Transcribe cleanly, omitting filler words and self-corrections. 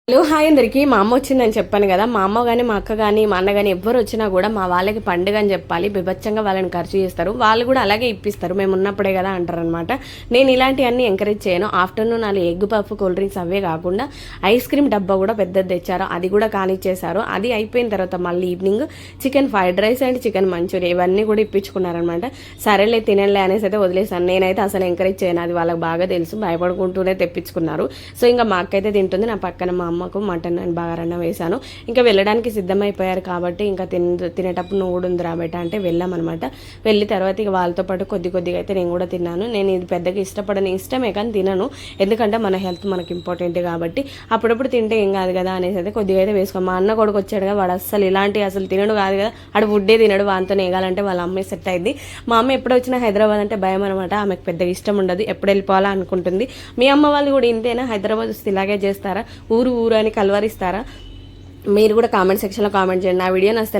Hello hi అందరికీ. మా అమ్మ వచ్చిందని చెప్పాను కదా. మా అమ్మ కానీ మా అక్క కానీ మా అన్న కానీ ఎవ్వరు వచ్చినా కూడా మా వాళ్ళకి పండుగ అని చెప్పాలి. బిభత్సంగా వాళ్ళని ఖర్చు చేస్తారు. వాళ్ళు కూడా అలాగే ఇప్పిస్తారు, మేము ఉన్నప్పుడే కదా అంటారనమాట. నేను ఇలాంటివన్నీ ఎంకరేజ్ చేయను. ఆఫ్టర్నూన్ వాళ్ళు ఎగ్ పఫ్, కూల్ డ్రింక్స్ అవే కాకుండా ఐస్ క్రీమ్ డబ్బా కూడా పెద్దది తెచ్చారు, అది కూడా కానిచ్చేసారు. అది అయిపోయిన తర్వాత మళ్ళీ evening chicken fried rice and chicken manchuria ఇవన్నీ కూడా ఇప్పించుకున్నారనమాట. సరేలే తినలే అనేసి అయితే వదిలేసాను. నేనైతే అసలు ఎంకరేజ్ చేయను, అది వాళ్ళకి బాగా తెలుసు. భయపడుకుంటూనే తెప్పించుకున్నారు. సో ఇంకా మా అక్క అయితే తింటుంది, నా పక్కన మా అమ్మకు మటన్ అండ్ బాగారన్నం వేసాను. ఇంకా వెళ్ళడానికి సిద్ధమైపోయారు కాబట్టి ఇంకా తినేటప్పుడు నువ్వు కూడా ఉందిరా బయట అంటే వెళ్ళామన్నమాట. వెళ్ళి తర్వాత ఇక వాళ్ళతో పాటు కొద్దిగా అయితే నేను కూడా తిన్నాను. నేను ఇది పెద్దగా ఇష్టమే కానీ తినను, ఎందుకంటే మన హెల్త్ మనకి ఇంపార్టెంట్ కాబట్టి. అప్పుడప్పుడు తింటే ఏం కాదు కదా అనేసి అయితే కొద్దిగా అయితే వేసుకో. మా అన్న కొడుకు వచ్చాడు కదా, వాడు అసలు తినడు కాదు కదా, ఆడు ఫుడ్డే తినడు. వాంతో నేగాలంటే వాళ్ళ అమ్మాయి సెట్ అయింది. మా అమ్మ ఎప్పుడు వచ్చినా హైదరాబాద్ అంటే భయం అనమాట. ఆమెకు పెద్దగా ఇష్టం ఉండదు, ఎప్పుడు వెళ్ళిపోవాలా అనుకుంటుంది. మీ అమ్మ వాళ్ళు కూడా ఇంతేనా? హైదరాబాద్ వస్తే ఇలాగే చేస్తారా? ఊరు అని కలవరిస్తారా? మీరు కూడా కామెంట్ సెక్షన్లో కామెంట్ చేయండి. నా వీడియో నచ్చితే